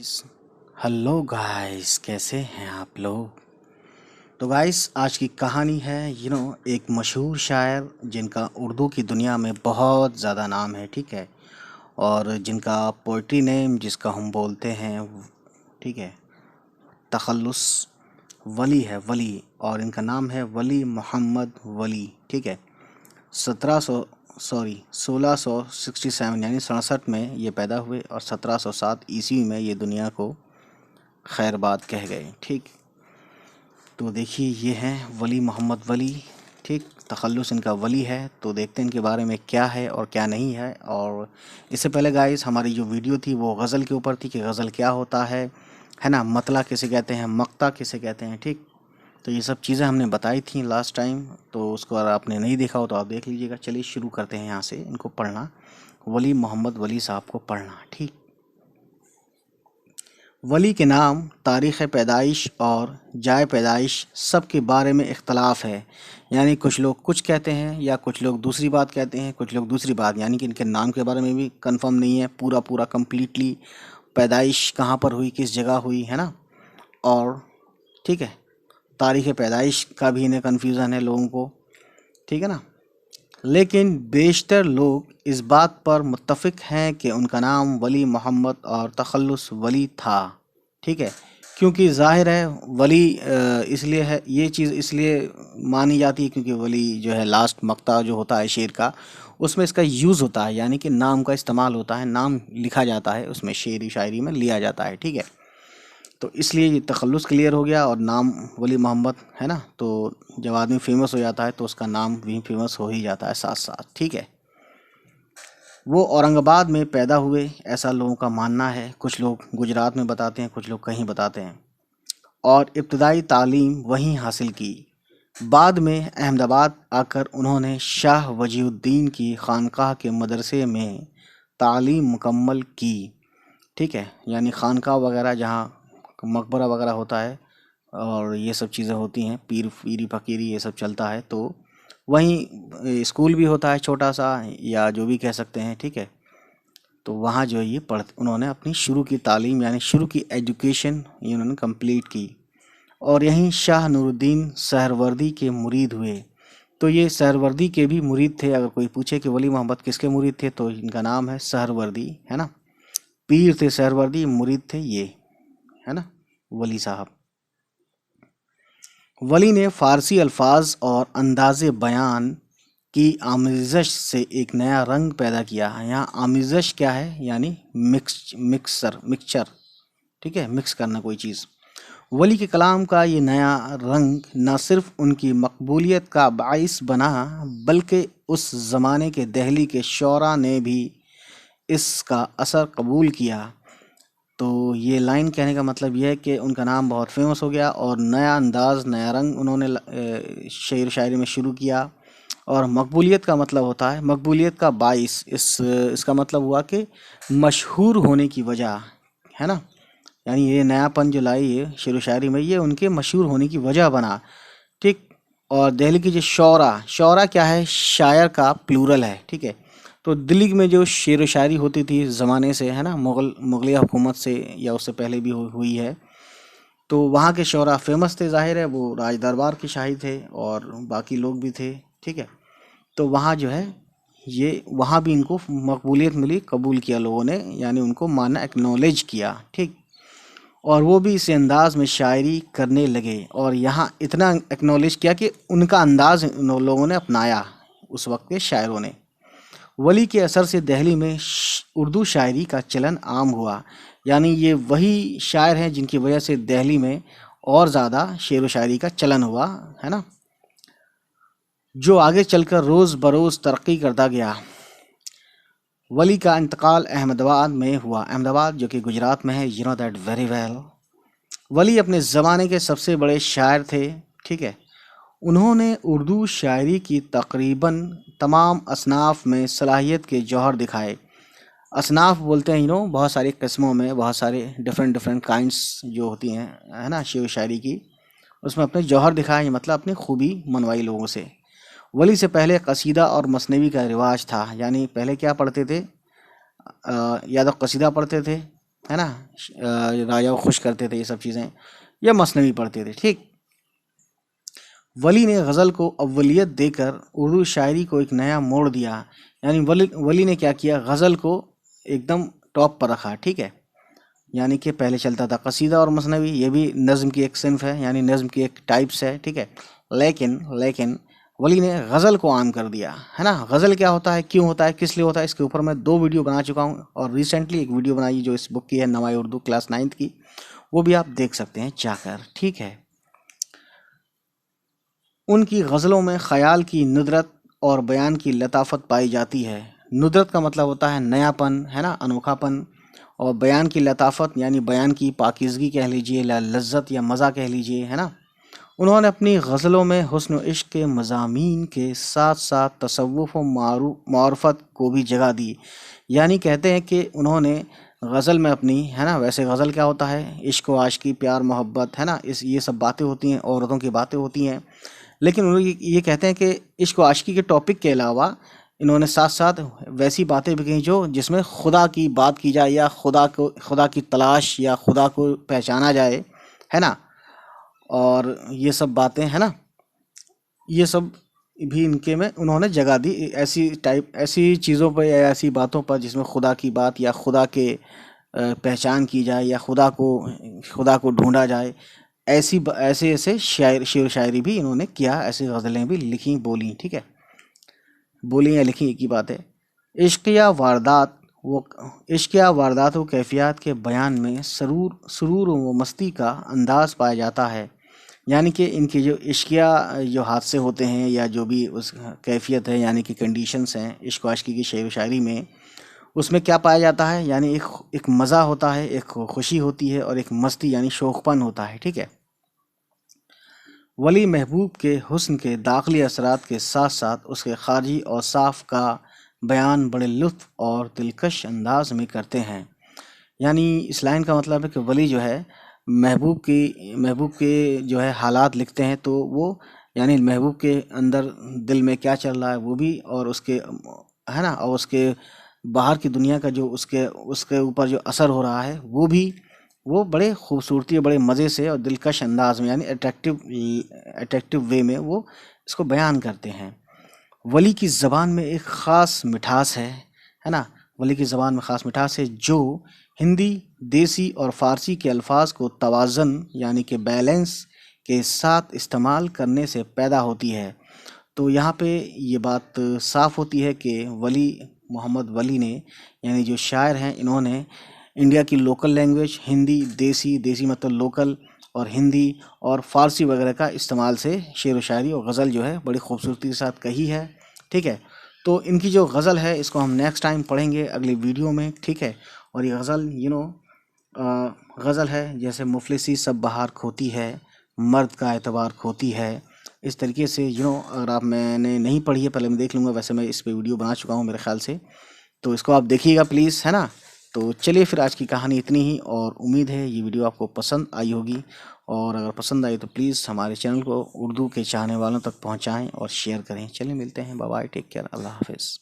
Hello guys, कैसे हैं आप लोग। तो गाइस, आज की कहानी है एक मशहूर शायर जिनका उर्दू की दुनिया में बहुत ज़्यादा नाम है, ठीक है। और जिनका पोइट्री नेम जिसका हम बोलते हैं, ठीक है, तखल्लुस वली है, वली। और इनका नाम है वली मोहम्मद वली, ठीक है। 1667 यानी 67 में ये पैदा हुए और 1707 ईस्वी में ये दुनिया को खैरबाद कह गए, ठीक। तो देखिए, ये हैं वली मोहम्मद वली, ठीक। तखल्लुस इनका वली है। तो देखते हैं इनके बारे में क्या है और क्या नहीं है। और इससे पहले गाइस, हमारी जो वीडियो थी वो गज़ल के ऊपर थी कि गज़ल क्या होता है ना, मतला किसे कहते हैं, मक्ता किसे कहते हैं, ठीक। तो ये सब चीज़ें हमने बताई थी लास्ट टाइम, तो उसको अगर आपने नहीं देखा हो तो आप देख लीजिएगा। चलिए शुरू करते हैं यहाँ से इनको पढ़ना, वली मोहम्मद वली साहब को पढ़ना, ठीक। वली के नाम, तारीख़ पैदाइश और जाए पैदाइश सब के बारे में इख्तलाफ है। यानी कुछ लोग कुछ कहते हैं या कुछ लोग दूसरी बात कहते हैं, कुछ लोग दूसरी बात, यानी कि इनके नाम के बारे में भी कंफर्म नहीं है पूरा कम्प्लीटली। पैदाइश कहाँ पर हुई, किस जगह हुई, है ना। और ठीक है, तारीख़ पैदाइश का भी इन्हें कन्फ्यूज़न है लोगों को, ठीक है ना। लेकिन बेशतर लोग इस बात पर मुत्तफ़िक़ हैं कि उनका नाम वली मोहम्मद और तखल्लुस वली था, ठीक है। क्योंकि ज़ाहिर है वली इसलिए है, ये चीज़ इसलिए मानी जाती है क्योंकि वली जो है लास्ट मक्ता जो होता है शेर का, उसमें इसका यूज़ होता है, यानी कि नाम का इस्तेमाल होता है, नाम लिखा जाता है उसमें, शेरी शायरी में लिया जाता है, ठीक है। तो इसलिए ये तखल्लुस क्लियर हो गया और नाम वली मोहम्मद है ना। तो जब आदमी फेमस हो जाता है तो उसका नाम भी फेमस हो ही जाता है साथ साथ, ठीक है। वो औरंगाबाद में पैदा हुए, ऐसा लोगों का मानना है। कुछ लोग गुजरात में बताते हैं, कुछ लोग कहीं बताते हैं। और इब्तदाई तालीम वहीं हासिल की। बाद में अहमदाबाद आकर उन्होंने शाह वजीउद्दीन की खानकाह के मदरसे में तालीम मुकम्मल की, ठीक है। यानी खानकाह वगैरह जहाँ मकबरा वगैरह होता है और ये सब चीज़ें होती हैं, पीरी फकीरी ये सब चलता है, तो वहीं स्कूल भी होता है छोटा सा, या जो भी कह सकते हैं, ठीक है। तो वहाँ जो है ये उन्होंने अपनी शुरू की तालीम यानी शुरू की एजुकेशन ये उन्होंने कंप्लीट की। और यहीं शाह नूरुद्दीन सहरवर्दी के मुरीद हुए। तो ये सहरवर्दी के भी मुरीद थे। अगर कोई पूछे कि वली मोहम्मद किसके मुरीद थे तो इनका नाम है सहरवर्दी, है ना। पीर थे सहरवर्दी, मुरीद थे ये, है ना, वली साहब। वली ने फ़ारसी अल्फाज और अंदाज़े बयान की आमेज़श से एक नया रंग पैदा किया है। यहाँ आमेज़श क्या है, यानी मिक्सचर, ठीक है, मिक्स करना कोई चीज़। वली के कलाम का ये नया रंग न सिर्फ उनकी मकबूलियत का बाइस बना, बल्कि उस ज़माने के दहली के शोरा ने भी इसका असर कबूल किया। तो ये लाइन कहने का मतलब ये है कि उनका नाम बहुत फेमस हो गया और नया अंदाज़, नया रंग उन्होंने शेर शायरी में शुरू किया। और मकबूलियत का मतलब होता है, मकबूलियत का बाइस, इसका मतलब हुआ कि मशहूर होने की वजह, है ना। यानी ये नयापन जो लाई है शेर व शायरी में, ये उनके मशहूर होने की वजह बना, ठीक। और दिल्ली की जो शौरा क्या है, शायर का प्लूरल है, ठीक है। तो दिल्ली में जो शेर व शायरी होती थी ज़माने से, है ना, मुग़लिया हुकूमत से या उससे पहले भी हुई है। तो वहाँ के शौरा फेमस थे, जाहिर है वो राज दरबार के शाही थे और बाकी लोग भी थे, ठीक है। तो वहाँ जो है ये, वहाँ भी इनको मकबूलियत मिली, कबूल किया लोगों ने, यानी उनको माना, एक्नॉलेज किया, ठीक। और वो भी इस अंदाज में शायरी करने लगे और यहाँ इतना एक्नॉलेज किया कि उनका अंदाज उन लोगों ने अपनाया उस वक्त के शायरों ने। वली के असर से दिल्ली में उर्दू शायरी का चलन आम हुआ। यानी ये वही शायर हैं जिनकी वजह से दिल्ली में और ज़्यादा शेर व शायरी का चलन हुआ, है ना, जो आगे चलकर रोज़ बरोज़ तरक्की करता गया। वली का इंतकाल अहमदाबाद में हुआ, अहमदाबाद जो कि गुजरात में है, you know that very well. Wali अपने ज़माने के सबसे बड़े शायर थे, ठीक है। उन्होंने उर्दू शायरी की तकरीबन तमाम असनाफ़ में सलाहियत के जौहर दिखाए। असनाफ़ बोलते हैं बहुत सारी किस्मों में, बहुत सारे डिफरेंट काइंड्स जो होती हैं, है ना, शेर व शायरी की, उसमें अपने जौहर दिखाए, मतलब अपनी खूबी मनवाई लोगों से। वली से पहले कसीदा और मसनवी का रिवाज था। यानी पहले क्या पढ़ते थे, या तो कसीदा पढ़ते थे, है ना, राजा को खुश करते थे, ये सब चीज़ें, या मसनवी पढ़ते थे। ठीक, वली ने गज़ल को अव्वलियत देकर उर्दू शायरी को एक नया मोड़ दिया। यानी वली ने क्या किया, गज़ल को एकदम टॉप पर रखा। ठीक है, यानी कि पहले चलता था कसीदा और मसनवी, ये भी नज़्म की एक सिन्फ है, यानी नज़्म की एक टाइप्स है। ठीक है, लेकिन वली ने गज़ल को आम कर दिया, है ना। गज़ल क्या होता है, क्यों होता है, किस लिए होता है, इसके ऊपर मैं 2 वीडियो बना चुका हूँ, और रिसेंटली एक वीडियो बनाई जो इस बुक की है, नवाई उर्दू क्लास 9th की, वो भी आप देख सकते हैं जाकर। ठीक है, उनकी गज़लों में ख़याल की नुदरत और बयान की लताफत पाई जाती है। नुदरत का मतलब होता है नयापन, है ना, अनोखापन, और बयान की लताफत यानी बयान की पाकीज़गी कह लीजिए, लज्जत या मज़ा कह लीजिए, है ना। उन्होंने अपनी गज़लों में हुस्न व इश्क के मज़ामीन के साथ साथ तसव्वुफ़ व मारुफत को भी जगह दी। यानी कहते हैं कि उन्होंने गज़ल में अपनी, है ना, वैसे गज़ल क्या होता है, इश्क व आशिकी, प्यार मोहब्बत, है ना, इस ये सब बातें होती हैं, औरतों की बातें होती हैं। लेकिन उन्होंने ये कहते हैं कि इश्क व आशिकी के टॉपिक के अलावा इन्होंने साथ साथ वैसी बातें भी कही जो जिसमें खुदा की बात की जाए, या खुदा की तलाश, या खुदा को पहचाना जाए, है ना। और ये सब बातें, है ना, ये सब भी इनके में उन्होंने जगह दी, ऐसी चीज़ों पर या ऐसी बातों पर जिसमें खुदा की बात या खुदा के पहचान की जाए, या खुदा को ढूंढा जाए। ऐसे ऐसे शेर शायरी भी इन्होंने किया, ऐसी गज़लें भी लिखी, बोली। ठीक है, बोली या लिखी एक ही बात है। इश्क या वारदात वो इश्क या वारदात व कैफियत के बयान में सुरूर व मस्ती का अंदाज पाया जाता है। यानी कि इनके जो इश्किया जो हादसे होते हैं, या जो भी उस कैफियत है, यानी कि कंडीशंस हैं इश्क व आशिकी की शेर व शायरी में, उसमें क्या पाया जाता है, यानी एक मज़ा होता है, एक खुशी होती है, और एक मस्ती यानी शौक़पन होता है। ठीक है, वली महबूब के हुस्न के दाखिली असरात के साथ साथ उसके खारजी और साफ का बयान बड़े लुत्फ़ और दिलकश अंदाज में करते हैं। यानी इस लाइन का मतलब है कि वली जो है महबूब के जो है हालात लिखते हैं, तो वो यानी महबूब के अंदर दिल में क्या चल रहा है वो भी, और उसके, है ना, और उसके बाहर की दुनिया का जो उसके उसके ऊपर जो असर हो रहा है वो भी, वो बड़े खूबसूरती और बड़े मज़े से और दिलकश अंदाज में, यानी अट्रैक्टिव वे में वो इसको बयान करते हैं। वली की ज़बान में एक ख़ास मिठास है ना। वली की ज़बान में ख़ास मिठास है जो हिंदी, देसी और फ़ारसी के अल्फाज को तवाज़न यानी कि बैलेंस के साथ इस्तेमाल करने से पैदा होती है। तो यहाँ पे ये बात साफ़ होती है कि मोहम्मद वली ने, यानी जो शायर हैं, इन्होंने इंडिया की लोकल लैंग्वेज हिंदी, देसी मतलब लोकल, और हिंदी और फ़ारसी वगैरह का इस्तेमाल से शेर व शायरी और गज़ल जो है बड़ी खूबसूरती के साथ कही है। ठीक है, तो इनकी जो गज़ल है इसको हम नेक्स्ट टाइम पढ़ेंगे अगली वीडियो में। ठीक है, और ये गज़ल गज़ल है जैसे मुफलिसी सब बहार खोती है, मर्द का एतबार खोती है, इस तरीके से अगर मैंने नहीं पढ़ी है, पहले मैं देख लूँगा, वैसे मैं इस पे वीडियो बना चुका हूँ मेरे ख्याल से, तो इसको आप देखिएगा प्लीज़, है ना। तो चलिए फिर आज की कहानी इतनी ही, और उम्मीद है ये वीडियो आपको पसंद आई होगी, और अगर पसंद आई तो प्लीज़ हमारे चैनल को उर्दू के चाहने वालों तक पहुँचाएँ और शेयर करें। चलिए मिलते हैं, बाय बाय, टेक केयर, अल्लाह हाफ़िज़।